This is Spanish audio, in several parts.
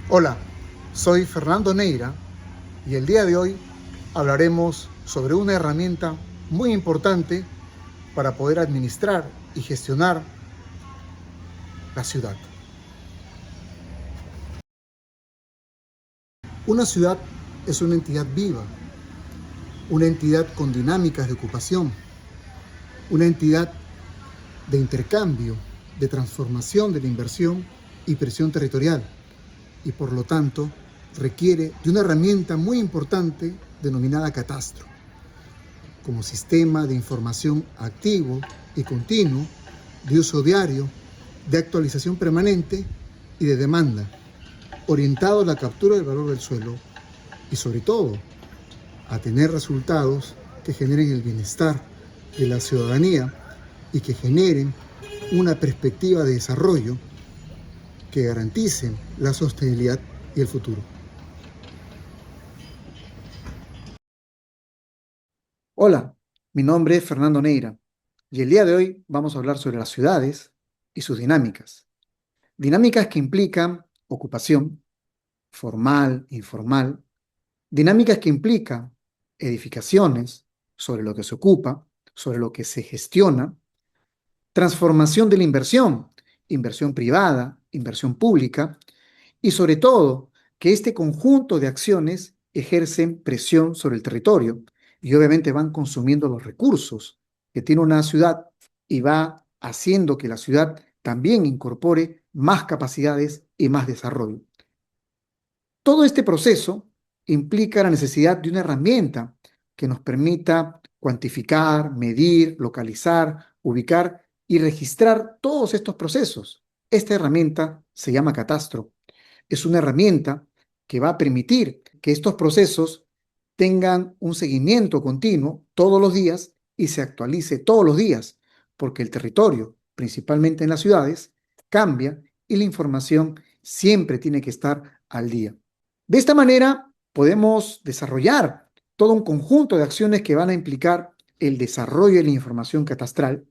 Hola, soy Fernando Neira y el día de hoy hablaremos sobre una herramienta muy importante para poder administrar y gestionar la ciudad. Una ciudad es una entidad viva, una entidad con dinámicas de ocupación, una entidad de intercambio, de transformación de la inversión y presión territorial, y por lo tanto requiere de una herramienta muy importante denominada catastro, como sistema de información activo y continuo, de uso diario, de actualización permanente y de demanda, orientado a la captura del valor del suelo y sobre todo a tener resultados que generen el bienestar de la ciudadanía y que generen una perspectiva de desarrollo que garanticen la sostenibilidad y el futuro. Hola, mi nombre es Fernando Neira y el día de hoy vamos a hablar sobre las ciudades y sus dinámicas. Dinámicas que implican ocupación, formal, informal, dinámicas que implican edificaciones sobre lo que se ocupa, sobre lo que se gestiona, transformación de la inversión, inversión privada, inversión pública, y sobre todo que este conjunto de acciones ejercen presión sobre el territorio y obviamente van consumiendo los recursos que tiene una ciudad y va haciendo que la ciudad también incorpore más capacidades y más desarrollo. Todo este proceso implica la necesidad de una herramienta que nos permita cuantificar, medir, localizar, ubicar y registrar todos estos procesos. Esta herramienta se llama Catastro. Es una herramienta que va a permitir que estos procesos tengan un seguimiento continuo todos los días y se actualice todos los días, porque el territorio, principalmente en las ciudades, cambia y la información siempre tiene que estar al día. De esta manera, podemos desarrollar todo un conjunto de acciones que van a implicar el desarrollo de la información catastral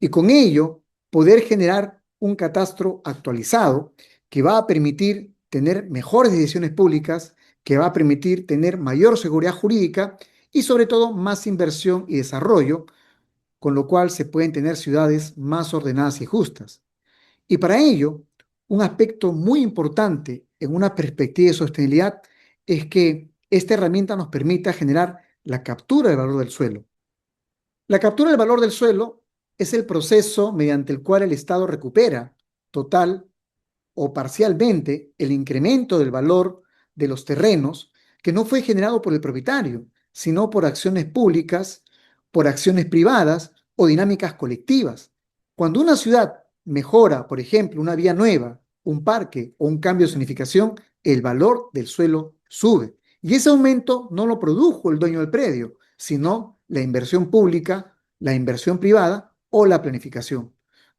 y con ello poder generar un catastro actualizado que va a permitir tener mejores decisiones públicas, que va a permitir tener mayor seguridad jurídica y sobre todo más inversión y desarrollo, con lo cual se pueden tener ciudades más ordenadas y justas. Y para ello, un aspecto muy importante en una perspectiva de sostenibilidad es que esta herramienta nos permita generar la captura del valor del suelo. La captura del valor del suelo es el proceso mediante el cual el Estado recupera total o parcialmente el incremento del valor de los terrenos que no fue generado por el propietario, sino por acciones públicas, por acciones privadas o dinámicas colectivas. Cuando una ciudad mejora, por ejemplo, una vía nueva, un parque o un cambio de zonificación, el valor del suelo sube. Y ese aumento no lo produjo el dueño del predio, sino la inversión pública, la inversión privada o la planificación.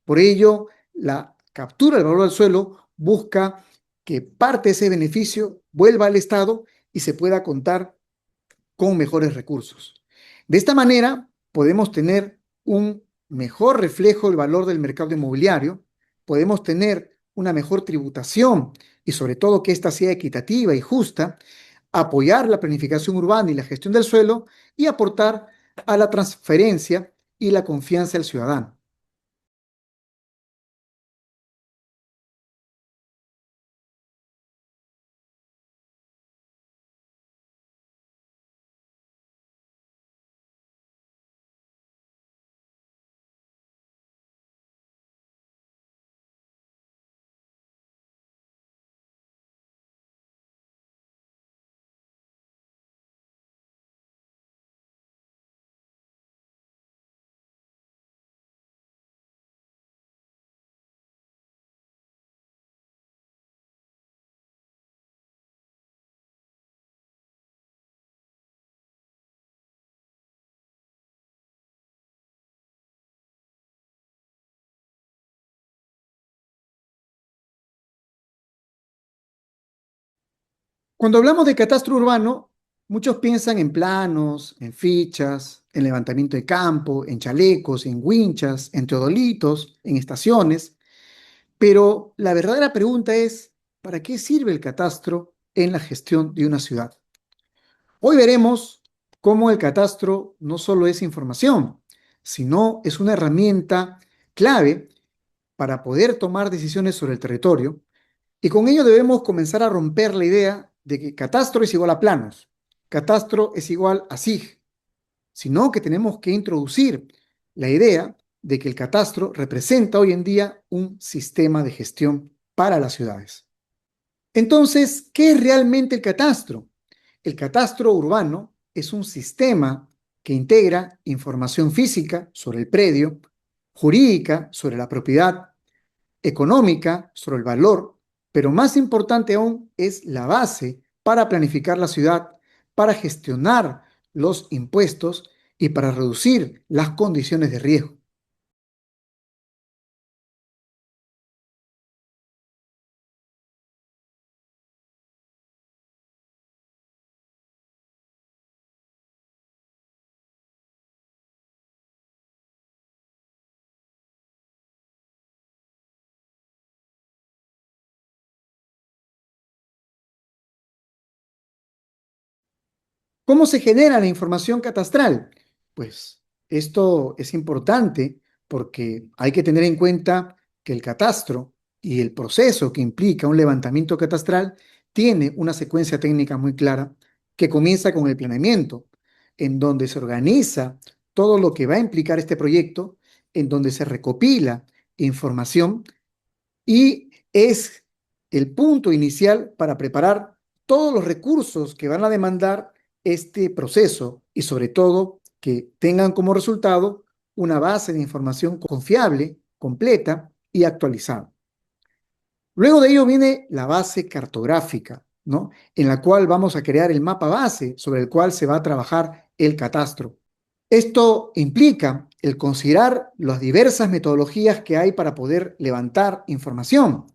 Por ello, la captura del valor del suelo busca que parte de ese beneficio vuelva al Estado y se pueda contar con mejores recursos. De esta manera, podemos tener un mejor reflejo del valor del mercado inmobiliario, podemos tener una mejor tributación y sobre todo que ésta sea equitativa y justa, apoyar la planificación urbana y la gestión del suelo y aportar a la transferencia y la confianza del ciudadano. Cuando hablamos de catastro urbano, muchos piensan en planos, en fichas, en levantamiento de campo, en chalecos, en winchas, en teodolitos, en estaciones, pero la verdadera pregunta es, para qué sirve el catastro en la gestión de una ciudad. Hoy veremos cómo el catastro no solo es información, sino es una herramienta clave para poder tomar decisiones sobre el territorio, y con ello debemos comenzar a romper la idea de que catastro es igual a planos, catastro es igual a SIG, sino que tenemos que introducir la idea de que el catastro representa hoy en día un sistema de gestión para las ciudades. Entonces, ¿qué es realmente el catastro? El catastro urbano es un sistema que integra información física sobre el predio, jurídica sobre la propiedad, económica sobre el valor, pero más importante aún es la base para planificar la ciudad, para gestionar los impuestos y para reducir las condiciones de riesgo. ¿Cómo se genera la información catastral? Pues esto es importante porque hay que tener en cuenta que el catastro y el proceso que implica un levantamiento catastral tiene una secuencia técnica muy clara que comienza con el planeamiento, en donde se organiza todo lo que va a implicar este proyecto, en donde se recopila información y es el punto inicial para preparar todos los recursos que van a demandar este proceso y sobre todo que tengan como resultado una base de información confiable, completa y actualizada. Luego de ello viene la base cartográfica, ¿no? En la cual vamos a crear el mapa base sobre el cual se va a trabajar el catastro. Esto implica el considerar las diversas metodologías que hay para poder levantar información.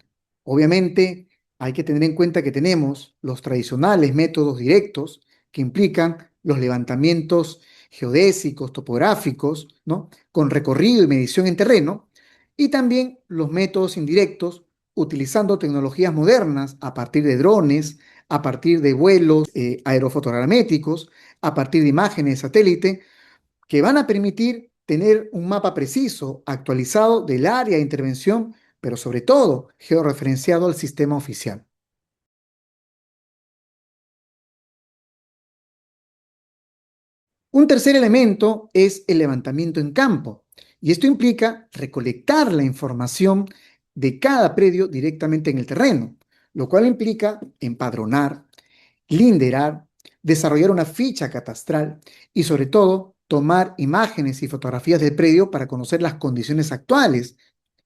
Obviamente, hay que tener en cuenta que tenemos los tradicionales métodos directos que implican los levantamientos geodésicos, topográficos, ¿no? Con recorrido y medición en terreno, y también los métodos indirectos utilizando tecnologías modernas a partir de drones, a partir de vuelos aerofotogramétricos, a partir de imágenes de satélite que van a permitir tener un mapa preciso, actualizado del área de intervención, pero sobre todo georreferenciado al sistema oficial. Un tercer elemento es el levantamiento en campo, y esto implica recolectar la información de cada predio directamente en el terreno, lo cual implica empadronar, linderar, desarrollar una ficha catastral y sobre todo tomar imágenes y fotografías del predio para conocer las condiciones actuales.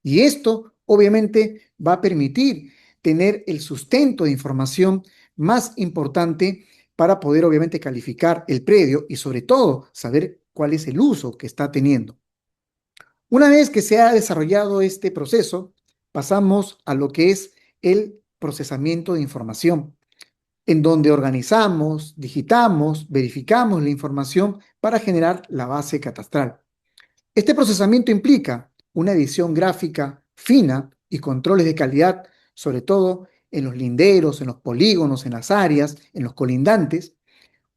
Y esto obviamente va a permitir tener el sustento de información más importante para poder obviamente calificar el predio y sobre todo saber cuál es el uso que está teniendo. Una vez que se ha desarrollado este proceso, pasamos a lo que es el procesamiento de información, en donde organizamos, digitamos, verificamos la información para generar la base catastral. Este procesamiento implica una edición gráfica fina y controles de calidad, sobre todo en los linderos, en los polígonos, en las áreas, en los colindantes,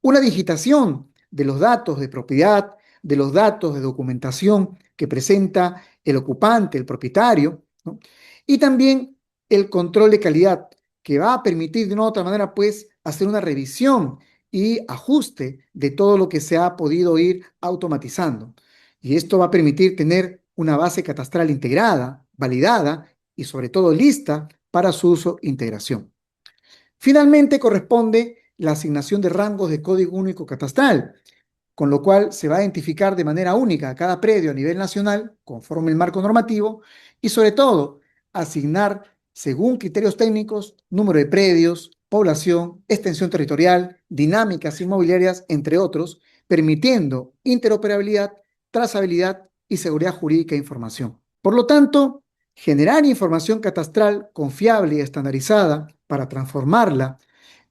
una digitación de los datos de propiedad, de los datos de documentación que presenta el ocupante, el propietario, ¿no? Y también el control de calidad, que va a permitir de una u otra manera, pues, hacer una revisión y ajuste de todo lo que se ha podido ir automatizando. Y esto va a permitir tener una base catastral integrada, validada y sobre todo lista para su uso e integración. Finalmente corresponde la asignación de rangos de código único catastral, con lo cual se va a identificar de manera única a cada predio a nivel nacional, conforme el marco normativo, y sobre todo asignar, según criterios técnicos, número de predios, población, extensión territorial, dinámicas inmobiliarias, entre otros, permitiendo interoperabilidad, trazabilidad y seguridad jurídica de información. Por lo tanto, generar información catastral confiable y estandarizada para transformarla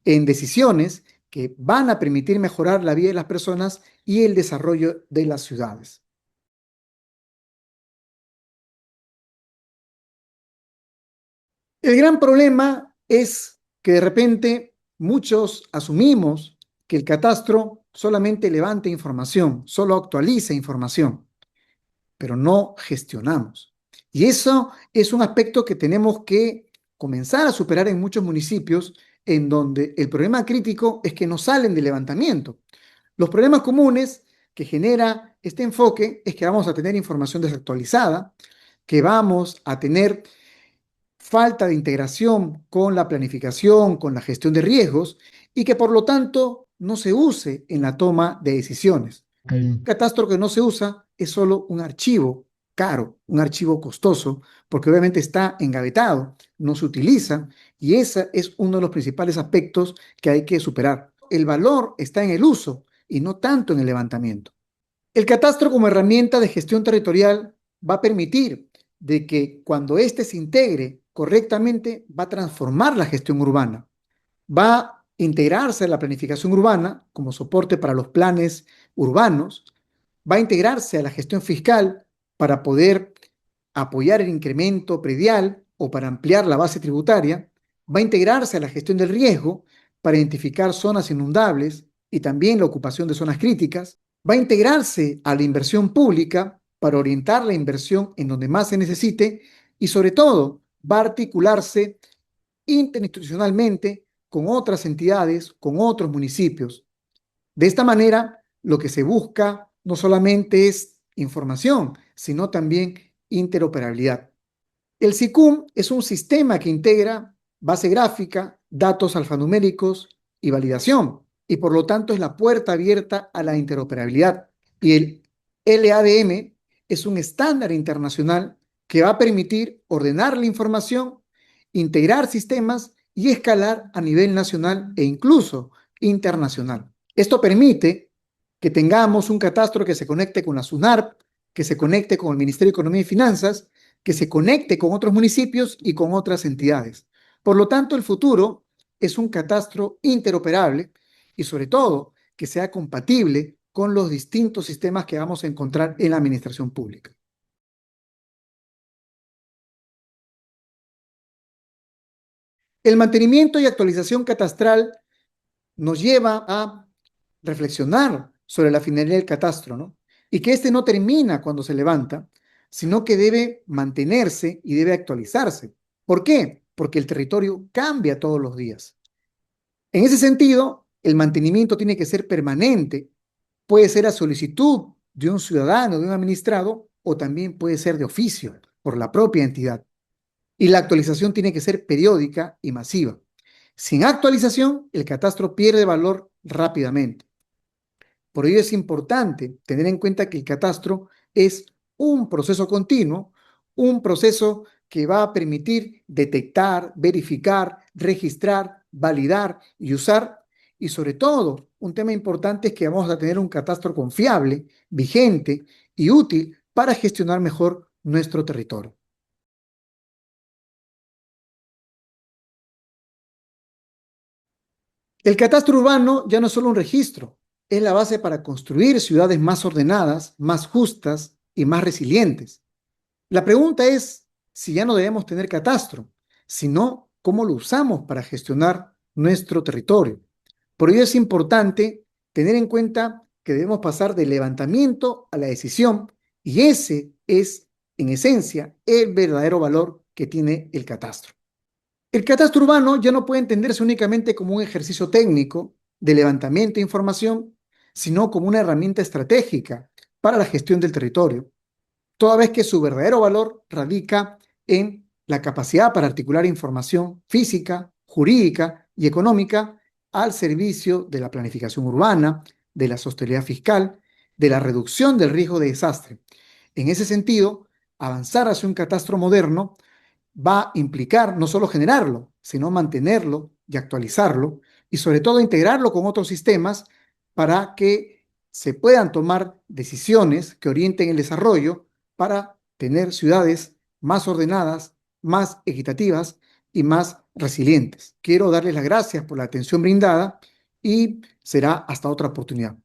en decisiones que van a permitir mejorar la vida de las personas y el desarrollo de las ciudades. El gran problema es que de repente muchos asumimos que el catastro solamente levanta información, solo actualiza información, pero no gestionamos. Y eso es un aspecto que tenemos que comenzar a superar en muchos municipios en donde el problema crítico es que no salen de levantamiento. Los problemas comunes que genera este enfoque es que vamos a tener información desactualizada, que vamos a tener falta de integración con la planificación, con la gestión de riesgos y que por lo tanto no se use en la toma de decisiones. Un catastro que no se usa es solo un archivo caro, un archivo costoso, porque obviamente está engavetado, no se utiliza y ese es uno de los principales aspectos que hay que superar. El valor está en el uso y no tanto en el levantamiento. El catastro como herramienta de gestión territorial va a permitir de que cuando éste se integre correctamente va a transformar la gestión urbana, va a integrarse a la planificación urbana como soporte para los planes urbanos, va a integrarse a la gestión fiscal para poder apoyar el incremento predial o para ampliar la base tributaria, va a integrarse a la gestión del riesgo para identificar zonas inundables y también la ocupación de zonas críticas, va a integrarse a la inversión pública para orientar la inversión en donde más se necesite y sobre todo va a articularse interinstitucionalmente con otras entidades, con otros municipios. De esta manera, lo que se busca no solamente es información, sino también interoperabilidad. El SICUM es un sistema que integra base gráfica, datos alfanuméricos y validación, y por lo tanto es la puerta abierta a la interoperabilidad. Y el LADM es un estándar internacional que va a permitir ordenar la información, integrar sistemas y escalar a nivel nacional e incluso internacional. Esto permite que tengamos un catastro que se conecte con la SUNARP, que se conecte con el Ministerio de Economía y Finanzas, que se conecte con otros municipios y con otras entidades. Por lo tanto, el futuro es un catastro interoperable y sobre todo que sea compatible con los distintos sistemas que vamos a encontrar en la administración pública. El mantenimiento y actualización catastral nos lleva a reflexionar sobre la finalidad del catastro, ¿no? Y que este no termina cuando se levanta, sino que debe mantenerse y debe actualizarse. ¿Por qué? Porque el territorio cambia todos los días. En ese sentido, el mantenimiento tiene que ser permanente. Puede ser a solicitud de un ciudadano, de un administrado, o también puede ser de oficio por la propia entidad. Y la actualización tiene que ser periódica y masiva. Sin actualización, el catastro pierde valor rápidamente. Por ello es importante tener en cuenta que el catastro es un proceso continuo, un proceso que va a permitir detectar, verificar, registrar, validar y usar. Y sobre todo, un tema importante es que vamos a tener un catastro confiable, vigente y útil para gestionar mejor nuestro territorio. El catastro urbano ya no es solo un registro, es la base para construir ciudades más ordenadas, más justas y más resilientes. La pregunta es si ya no debemos tener catastro, sino cómo lo usamos para gestionar nuestro territorio. Por ello es importante tener en cuenta que debemos pasar del levantamiento a la decisión y ese es, en esencia, el verdadero valor que tiene el catastro. El catastro urbano ya no puede entenderse únicamente como un ejercicio técnico de levantamiento de información, sino como una herramienta estratégica para la gestión del territorio, toda vez que su verdadero valor radica en la capacidad para articular información física, jurídica y económica al servicio de la planificación urbana, de la sostenibilidad fiscal, de la reducción del riesgo de desastre. En ese sentido, avanzar hacia un catastro moderno va a implicar no solo generarlo, sino mantenerlo y actualizarlo y sobre todo integrarlo con otros sistemas para que se puedan tomar decisiones que orienten el desarrollo para tener ciudades más ordenadas, más equitativas y más resilientes. Quiero darles las gracias por la atención brindada y será hasta otra oportunidad.